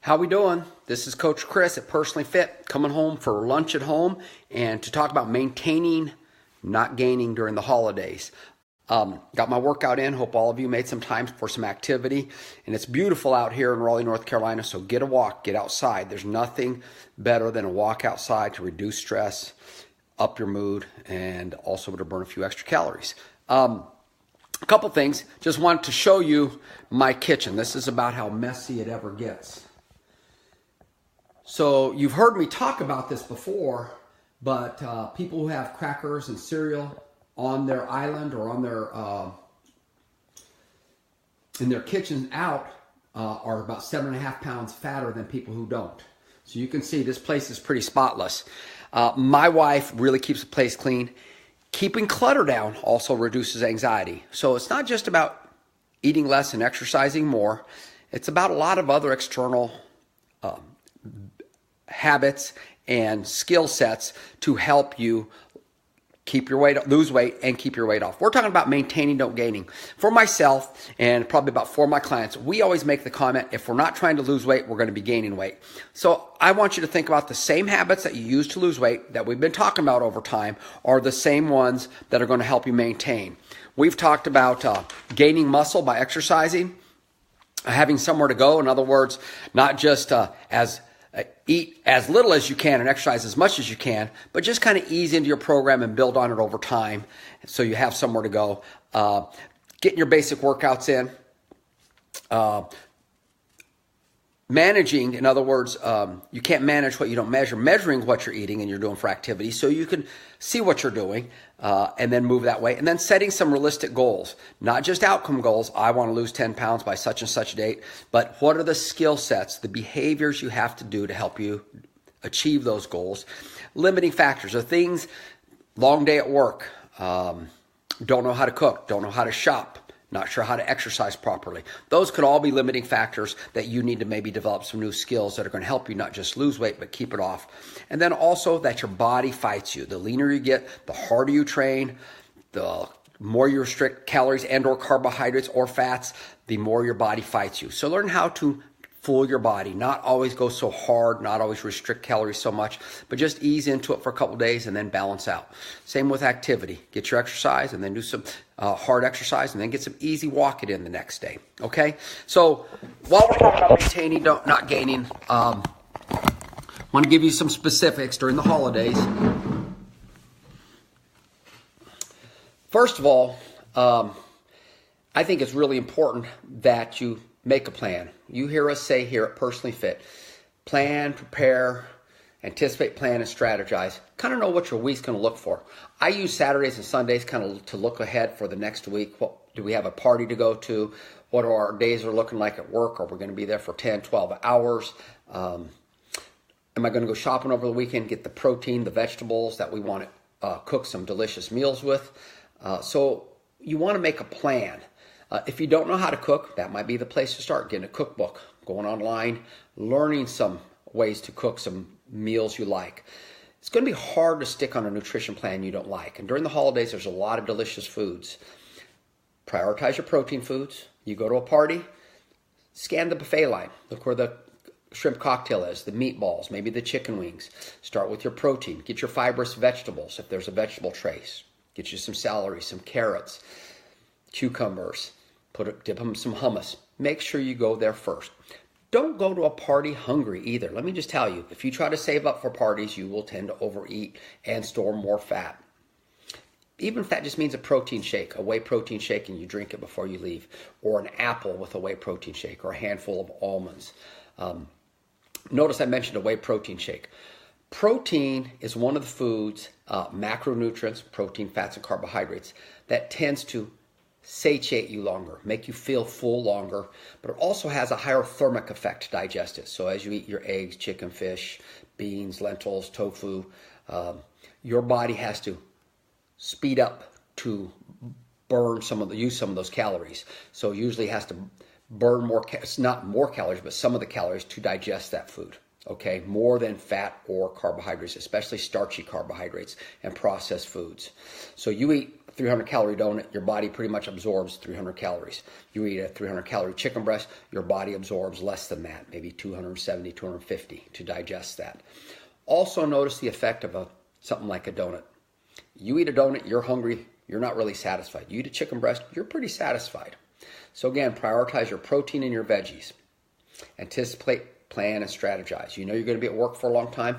How we doing? This is Coach Chris at Personally Fit, coming home for lunch at home and to talk about maintaining, not gaining during the holidays. Got my workout in. Hope all of you made some time for some activity. And it's beautiful out here in Raleigh, North Carolina, so get a walk, get outside. There's nothing better than a walk outside to reduce stress, up your mood, and also to burn a few extra calories. A couple things. Just wanted to show you my kitchen. This is about how messy it ever gets. So you've heard me talk about this before, but people who have crackers and cereal on their island or on their in their kitchen out are about 7.5 pounds fatter than people who don't. So you can see this place is pretty spotless. My wife really keeps the place clean. Keeping clutter down also reduces anxiety. So it's not just about eating less and exercising more. It's about a lot of other external habits and skill sets to help you keep your weight, lose weight, and keep your weight off. We're talking about maintaining, don't gaining. For myself, and probably about 4 of my clients, we always make the comment, if we're not trying to lose weight, we're going to be gaining weight. So I want you to think about the same habits that you use to lose weight that we've been talking about over time are the same ones that are going to help you maintain. We've talked about gaining muscle by exercising, having somewhere to go. In other words, not just eat as little as you can and exercise as much as you can, but just kind of ease into your program and build on it over time so you have somewhere to go. Getting your basic workouts in. Managing, in other words, you can't manage what you don't measure. Measuring what you're eating and you're doing for activity so you can see what you're doing and then move that way. And then setting some realistic goals, not just outcome goals. I want to lose 10 pounds by such and such date, but what are the skill sets, the behaviors you have to do to help you achieve those goals? Limiting factors are things, long day at work, don't know how to cook, don't know how to shop, not sure how to exercise properly. Those could all be limiting factors that you need to maybe develop some new skills that are going to help you not just lose weight, but keep it off. And then also that your body fights you. The leaner you get, the harder you train, the more you restrict calories and or carbohydrates or fats, the more your body fights you. So learn how to fool your body, not always go so hard, not always restrict calories so much, but just ease into it for a couple of days and then balance out. Same with activity. Get your exercise and then do some hard exercise and then get some easy walking in the next day. Okay? So while we're talking about maintaining, not gaining, I want to give you some specifics during the holidays. First of all, I think it's really important that you make a plan. You hear us say here at Personally Fit, plan, prepare, anticipate, plan, and strategize. Kind of know what your week's going to look for. I use Saturdays and Sundays kind of to look ahead for the next week. What do we have a party to go to? What are our days are looking like at work? Are we going to be there for 10, 12 hours? Am I going to go shopping over the weekend, get the protein, the vegetables that we want to cook some delicious meals with? So you want to make a plan. If you don't know how to cook, that might be the place to start. Getting a cookbook, going online, learning some ways to cook some meals you like. It's going to be hard to stick on a nutrition plan you don't like. And during the holidays, there's a lot of delicious foods. Prioritize your protein foods. You go to a party, scan the buffet line. Look where the shrimp cocktail is, the meatballs, maybe the chicken wings. Start with your protein. Get your fibrous vegetables if there's a vegetable trace. Get you some celery, some carrots, cucumbers. Dip them in some hummus. Make sure you go there first. Don't go to a party hungry either. Let me just tell you, if you try to save up for parties, you will tend to overeat and store more fat. Even if that just means a protein shake, a whey protein shake, and you drink it before you leave, or an apple with a whey protein shake, or a handful of almonds. Notice I mentioned a whey protein shake. Protein is one of the foods, macronutrients, protein, fats, and carbohydrates, that tends to satiate you longer, make you feel full longer, but it also has a higher thermic effect to digest it. So as you eat your eggs, chicken, fish, beans, lentils, tofu, your body has to speed up to use some of those calories. So it usually has to burn not more calories, but some of the calories to digest that food. Okay, more than fat or carbohydrates, especially starchy carbohydrates and processed foods. So you eat 300 calorie donut, your body pretty much absorbs 300 calories. You eat a 300 calorie chicken breast, your body absorbs less than that, maybe 270, 250 to digest that. Also notice the effect of something like a donut. You eat a donut, you're hungry, you're not really satisfied. You eat a chicken breast, you're pretty satisfied. So again, prioritize your protein and your veggies. Anticipate, plan, and strategize. You know you're going to be at work for a long time.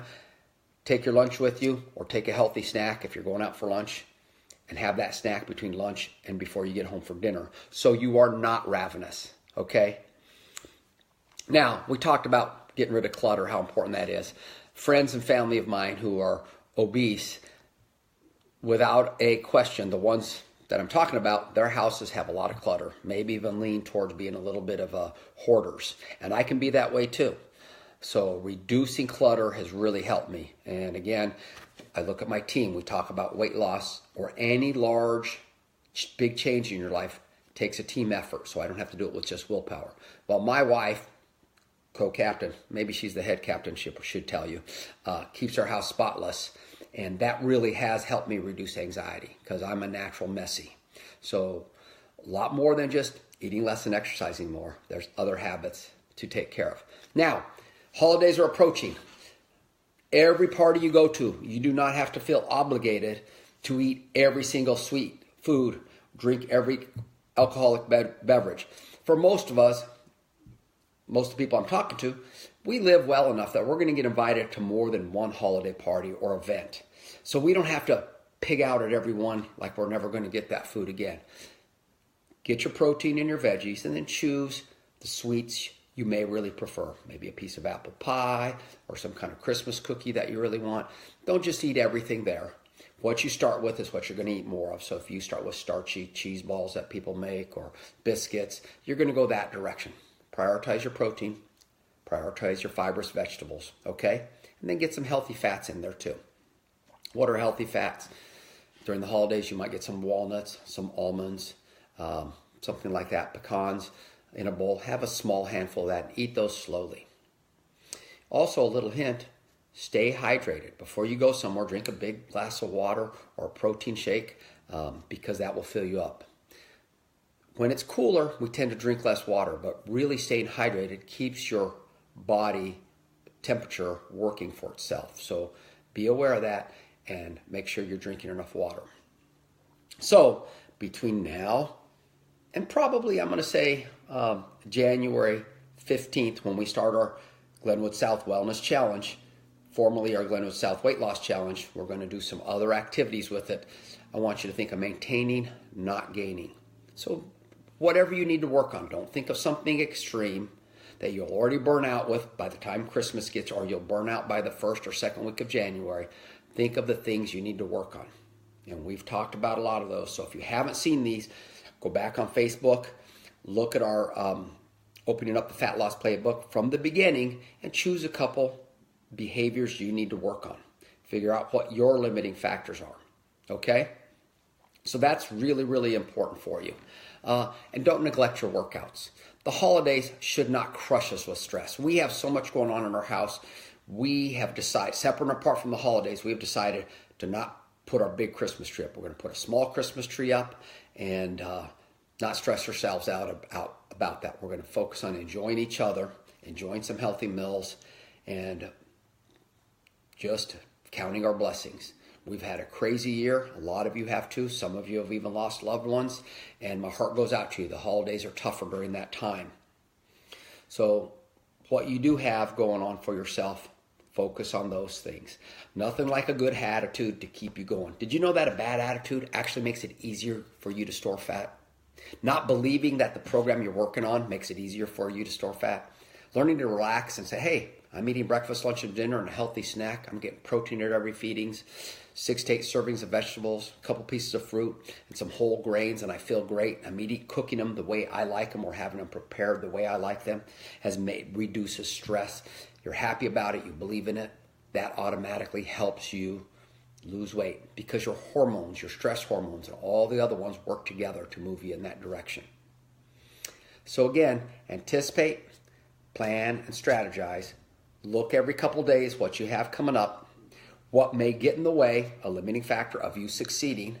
Take your lunch with you, or take a healthy snack if you're going out for lunch, and have that snack between lunch and before you get home for dinner, so you are not ravenous, okay? Now, we talked about getting rid of clutter, how important that is. Friends and family of mine who are obese, without a question, the ones that I'm talking about, their houses have a lot of clutter, maybe even lean towards being a little bit of hoarders. And I can be that way too. So reducing clutter has really helped me. And again, I look at my team. We talk about weight loss or any large, big change in your life takes a team effort. So I don't have to do it with just willpower. Well, my wife, co-captain, maybe she's the head captain, she should tell you, keeps our house spotless. And that really has helped me reduce anxiety because I'm a natural messy. So a lot more than just eating less and exercising more. There's other habits to take care of. Now, holidays are approaching. Every party you go to, you do not have to feel obligated to eat every single sweet food, drink every alcoholic beverage. For most of us, most of the people I'm talking to, we live well enough that we're going to get invited to more than one holiday party or event. So we don't have to pig out at every one like we're never going to get that food again. Get your protein and your veggies, and then choose the sweets you may really prefer. Maybe a piece of apple pie or some kind of Christmas cookie that you really want. Don't just eat everything there. What you start with is what you're going to eat more of. So if you start with starchy cheese balls that people make or biscuits, you're going to go that direction. Prioritize your protein. Prioritize your fibrous vegetables, okay? And then get some healthy fats in there too. What are healthy fats? During the holidays, you might get some walnuts, some almonds, something like that, pecans in a bowl. Have a small handful of that and eat those slowly. Also, a little hint, stay hydrated. Before you go somewhere, drink a big glass of water or a protein shake because that will fill you up. When it's cooler, we tend to drink less water, but really staying hydrated keeps your body temperature working for itself. So be aware of that and make sure you're drinking enough water. So between now and probably, I'm going to say January 15th, when we start our Glenwood South Wellness Challenge, formerly our Glenwood South Weight Loss Challenge, we're going to do some other activities with it. I want you to think of maintaining, not gaining. So whatever you need to work on, don't think of something extreme that you'll already burn out with by the time Christmas gets, or you'll burn out by the first or second week of January. Think of the things you need to work on. And we've talked about a lot of those. So if you haven't seen these, go back on Facebook, look at our Opening Up the Fat Loss Playbook from the beginning, and choose a couple behaviors you need to work on. Figure out what your limiting factors are. Okay? So that's really, really important for you. And don't neglect your workouts. The holidays should not crush us with stress. We have so much going on in our house. We have decided, separate and apart from the holidays, we have decided to not put our big Christmas tree up. We're going to put a small Christmas tree up and not stress ourselves out about that. We're going to focus on enjoying each other, enjoying some healthy meals, and just counting our blessings. We've had a crazy year. A lot of you have too. Some of you have even lost loved ones. And my heart goes out to you. The holidays are tougher during that time. So what you do have going on for yourself, focus on those things. Nothing like a good attitude to keep you going. Did you know that a bad attitude actually makes it easier for you to store fat? Not believing that the program you're working on makes it easier for you to store fat. Learning to relax and say, hey, I'm eating breakfast, lunch, and dinner and a healthy snack. I'm getting protein at every feedings, 6 to 8 servings of vegetables, a couple pieces of fruit, and some whole grains, and I feel great. I'm cooking them the way I like them or having them prepared the way I like them reduces stress. You're happy about it. You believe in it. That automatically helps you lose weight because your hormones, your stress hormones, and all the other ones work together to move you in that direction. So again, anticipate, plan, and strategize. Look every couple days what you have coming up, what may get in the way, a limiting factor of you succeeding,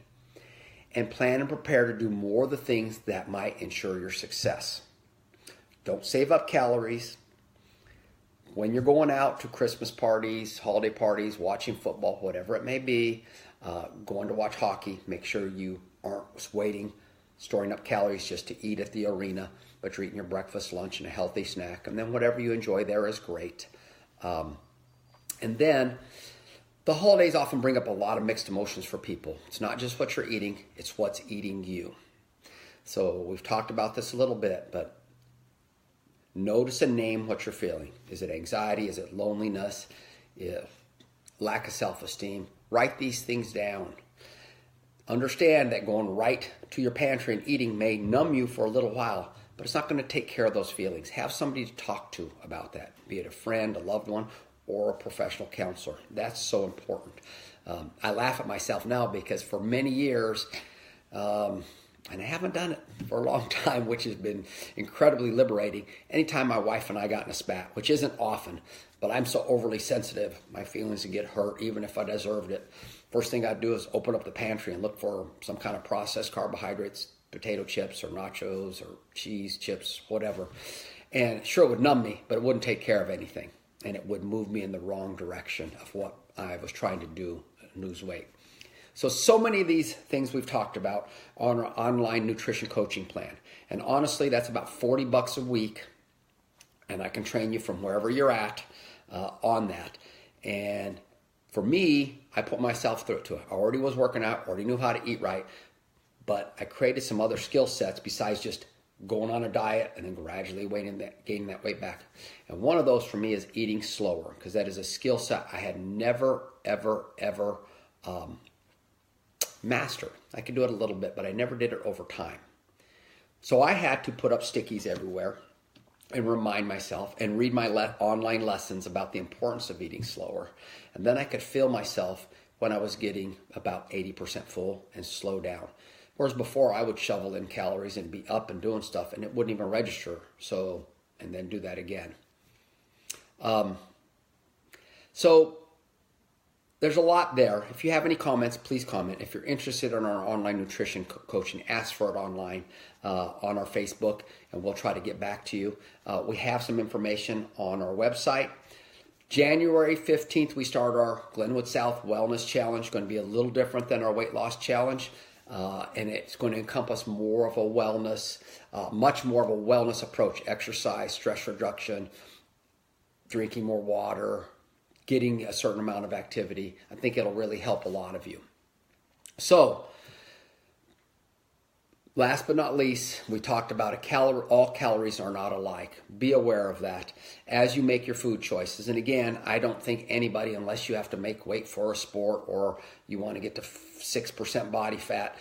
and plan and prepare to do more of the things that might ensure your success. Don't save up calories. When you're going out to Christmas parties, holiday parties, watching football, whatever it may be, going to watch hockey, make sure you aren't waiting, storing up calories just to eat at the arena, but you're eating your breakfast, lunch, and a healthy snack. And then whatever you enjoy there is great. And then the holidays often bring up a lot of mixed emotions for people. It's not just what you're eating, it's what's eating you. So we've talked about this a little bit, but notice and name what you're feeling. Is it anxiety? Is it loneliness? Lack of self-esteem? Write these things down. Understand that going right to your pantry and eating may numb you for a little while, but it's not going to take care of those feelings. Have somebody to talk to about that, be it a friend, a loved one, or a professional counselor. That's so important. I laugh at myself now because for many years, and I haven't done it for a long time, which has been incredibly liberating. Anytime my wife and I got in a spat, which isn't often, but I'm so overly sensitive, my feelings would get hurt even if I deserved it. First thing I'd do is open up the pantry and look for some kind of processed carbohydrates, potato chips or nachos or cheese chips, whatever. And sure, it would numb me, but it wouldn't take care of anything. And it would move me in the wrong direction of what I was trying to do, lose weight. So many of these things we've talked about on our online nutrition coaching plan. And honestly, that's about $40 a week. And I can train you from wherever you're at on that. And for me, I put myself through it too. I already was working out, already knew how to eat right. But I created some other skill sets besides just going on a diet and then gradually gaining that weight back. And one of those for me is eating slower, because that is a skill set I had never, ever mastered. I could do it a little bit, but I never did it over time. So I had to put up stickies everywhere and remind myself and read my online lessons about the importance of eating slower. And then I could feel myself when I was getting about 80% full and slow down. Whereas before I would shovel in calories and be up and doing stuff and it wouldn't even register. So, and then do that again. So there's a lot there. If you have any comments, please comment. If you're interested in our online nutrition coaching, ask for it online on our Facebook, and we'll try to get back to you. We have some information on our website. January 15th, we start our Glenwood South Wellness Challenge. Going to be a little different than our weight loss challenge, and it's going to encompass more of a wellness, much more of a wellness approach: exercise, stress reduction, drinking more water, getting a certain amount of activity. I think it'll really help a lot of you. So, last but not least, we talked about all calories are not alike. Be aware of that as you make your food choices. And again, I don't think anybody, unless you have to make weight for a sport or you want to get to 6% body fat,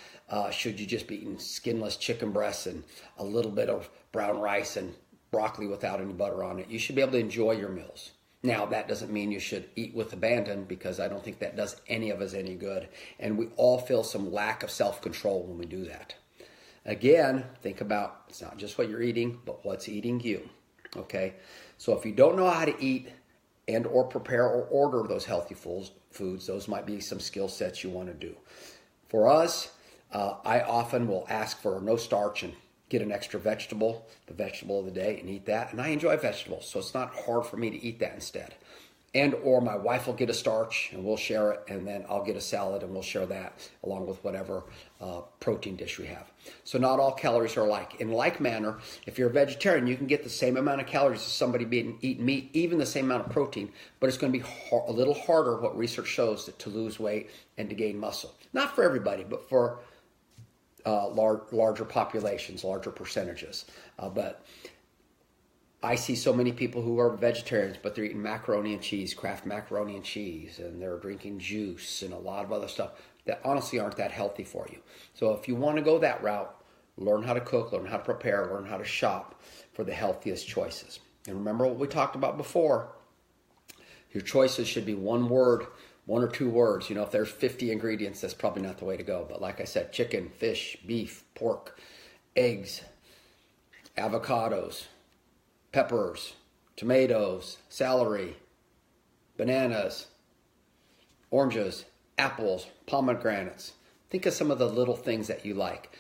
should you just be eating skinless chicken breasts and a little bit of brown rice and broccoli without any butter on it. You should be able to enjoy your meals. Now, that doesn't mean you should eat with abandon, because I don't think that does any of us any good. And we all feel some lack of self-control when we do that. Again, think about, it's not just what you're eating, but what's eating you. Okay? So if you don't know how to eat and or prepare or order those healthy foods, those might be some skill sets you want to do. For us, I often will ask for no starch and get an extra vegetable, the vegetable of the day, and eat that. And I enjoy vegetables, so it's not hard for me to eat that instead. And or my wife will get a starch and we'll share it, and then I'll get a salad and we'll share that along with whatever protein dish we have. So not all calories are alike. In like manner, if you're a vegetarian, you can get the same amount of calories as somebody eating meat, even the same amount of protein, but it's going to be a little harder, what research shows, to lose weight and to gain muscle. Not for everybody, but for larger populations, larger percentages. But I see so many people who are vegetarians, but they're eating macaroni and cheese, Kraft macaroni and cheese, and they're drinking juice and a lot of other stuff that honestly aren't that healthy for you. So if you want to go that route, learn how to cook, learn how to prepare, learn how to shop for the healthiest choices. And remember what we talked about before. Your choices should be one word, one or two words. You know, if there's 50 ingredients, that's probably not the way to go. But like I said, chicken, fish, beef, pork, eggs, avocados, peppers, tomatoes, celery, bananas, oranges, apples, pomegranates. think of some of the little things that you like.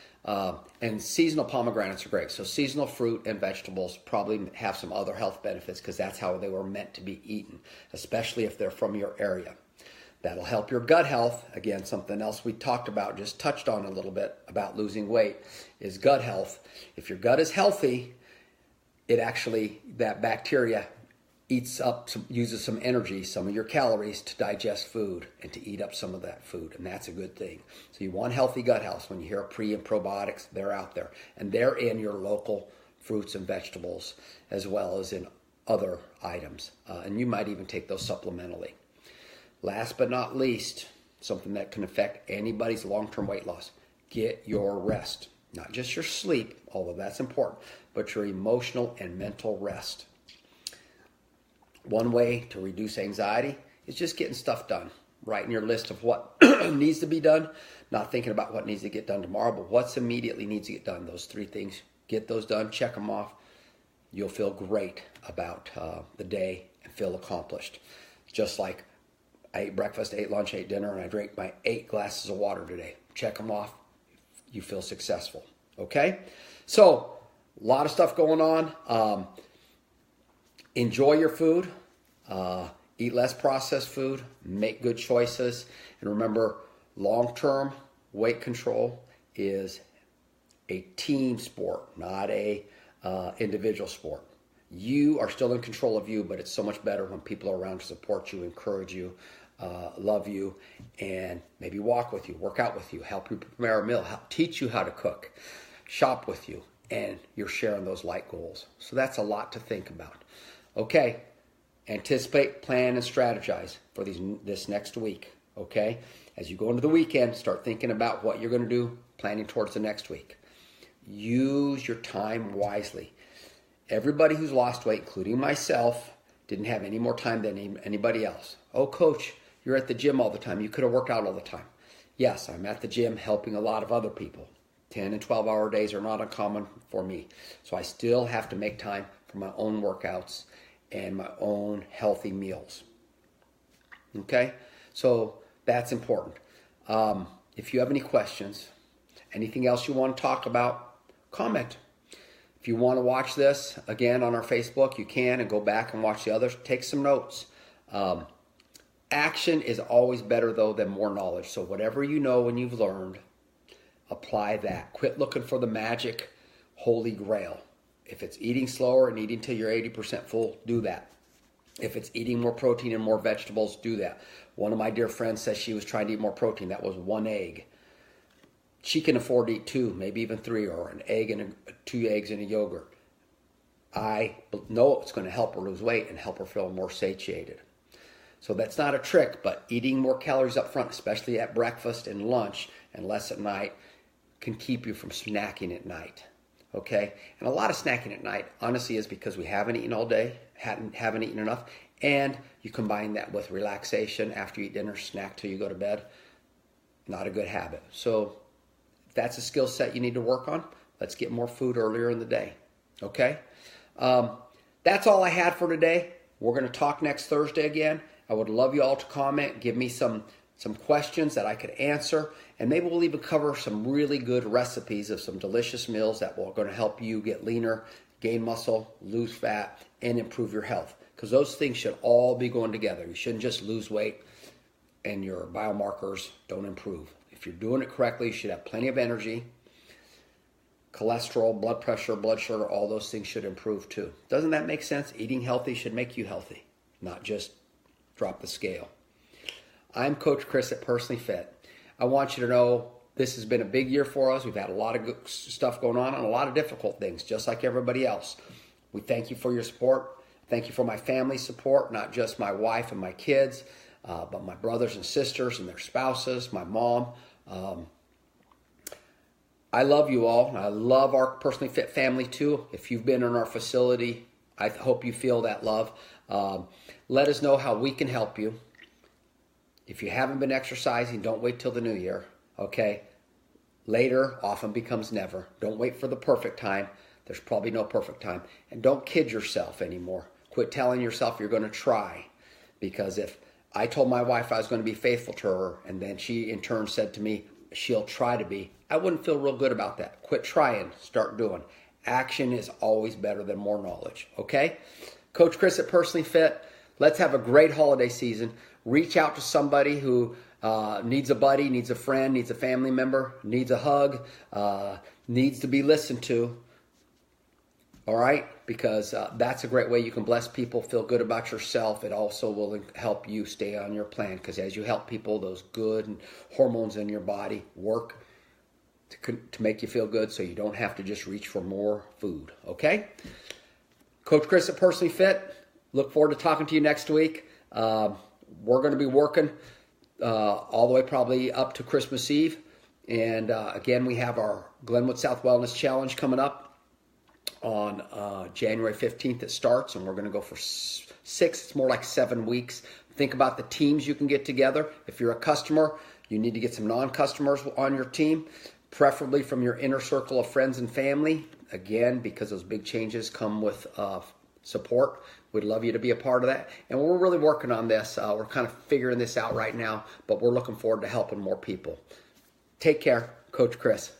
And seasonal pomegranates are great. So seasonal fruit and vegetables probably have some other health benefits because that's how they were meant to be eaten, especially if they're from your area. That'll help your gut health. Again, something else we talked about, just touched on a little bit about losing weight, is gut health. If your gut is healthy, it actually, that bacteria uses some energy, some of your calories to digest food and to eat up some of that food, and that's a good thing. So you want healthy gut health. When you hear pre and probiotics, they're out there, and they're in your local fruits and vegetables as well as in other items, and you might even take those supplementally. Last but not least, something that can affect anybody's long-term weight loss: get your rest. Not just your sleep, although that's important, but your emotional and mental rest. One way to reduce anxiety is just getting stuff done. Writing your list of what needs to be done, not thinking about what needs to get done tomorrow, but what's immediately needs to get done. Those 3 things, get those done, check them off. You'll feel great about the day and feel accomplished. Just like I ate breakfast, ate lunch, ate dinner, and I drank my 8 glasses of water today. Check them off. You feel successful. Okay? So, a lot of stuff going on. Enjoy your food. Eat less processed food. Make good choices. And remember, long-term weight control is a team sport, not a individual sport. You are still in control of you, but it's so much better when people are around to support you, encourage you, love you, and maybe walk with you, work out with you, help you prepare a meal, teach you how to cook, shop with you, and you're sharing those light goals. So that's a lot to think about. Okay, anticipate, plan, and strategize for this next week. Okay, as you go into the weekend, start thinking about what you're going to do, planning towards the next week. Use your time wisely. Everybody who's lost weight, including myself, didn't have any more time than anybody else. Oh, coach, you're at the gym all the time. You could have worked out all the time. Yes, I'm at the gym helping a lot of other people. 10 and 12-hour days are not uncommon for me. So I still have to make time for my own workouts and my own healthy meals. Okay? So that's important. If you have any questions, anything else you want to talk about, comment. If you want to watch this again on our Facebook, you can, and go back and watch the others. Take some notes. Action is always better, though, than more knowledge. So whatever you know and you've learned, apply that. Quit looking for the magic holy grail. If it's eating slower and eating till you're 80% full, do that. If it's eating more protein and more vegetables, do that. One of my dear friends says she was trying to eat more protein. That was 1 egg. She can afford to eat 2, maybe even 3, or an egg and 2 eggs and a yogurt. I know it's going to help her lose weight and help her feel more satiated. So that's not a trick, but eating more calories up front, especially at breakfast and lunch and less at night, can keep you from snacking at night. Okay? And a lot of snacking at night, honestly, is because we haven't eaten all day, haven't eaten enough, and you combine that with relaxation after you eat dinner, snack till you go to bed. Not a good habit. So if that's a skill set you need to work on, let's get more food earlier in the day. Okay? That's all I had for today. We're going to talk next Thursday again. I would love you all to comment, give me some questions that I could answer, and maybe we'll even cover some really good recipes of some delicious meals that are going to help you get leaner, gain muscle, lose fat, and improve your health. Because those things should all be going together. You shouldn't just lose weight and your biomarkers don't improve. If you're doing it correctly, you should have plenty of energy. Cholesterol, blood pressure, blood sugar, all those things should improve too. Doesn't that make sense? Eating healthy should make you healthy, not just drop the scale. I'm Coach Chris at Personally Fit. I want you to know this has been a big year for us. We've had a lot of good stuff going on and a lot of difficult things, just like everybody else. We thank you for your support. Thank you for my family's support, not just my wife and my kids, but my brothers and sisters and their spouses, my mom. I love you all. I love our Personally Fit family too. If you've been in our facility, I hope you feel that love. Let us know how we can help you. If you haven't been exercising, don't wait till the new year, okay? Later often becomes never. Don't wait for the perfect time. There's probably no perfect time. And don't kid yourself anymore. Quit telling yourself you're going to try. Because if I told my wife I was going to be faithful to her, and then she in turn said to me, she'll try to be. I wouldn't feel real good about that. Quit trying, start doing. Action is always better than more knowledge, okay? Coach Chris at Personally Fit. Let's have a great holiday season. Reach out to somebody who needs a buddy, needs a friend, needs a family member, needs a hug, needs to be listened to. All right? Because that's a great way you can bless people, feel good about yourself. It also will help you stay on your plan, because as you help people, those good hormones in your body work to make you feel good, so you don't have to just reach for more food. Okay? Coach Chris at Personally Fit. Look forward to talking to you next week. We're going to be working all the way probably up to Christmas Eve. And again, we have our Glenwood South Wellness Challenge coming up on January 15th. It starts, and we're going to go for 6. It's more like 7 weeks. Think about the teams you can get together. If you're a customer, you need to get some non-customers on your team, preferably from your inner circle of friends and family. Again, because those big changes come with support. We'd love you to be a part of that. And we're really working on this. We're kind of figuring this out right now, but we're looking forward to helping more people. Take care. Coach Chris.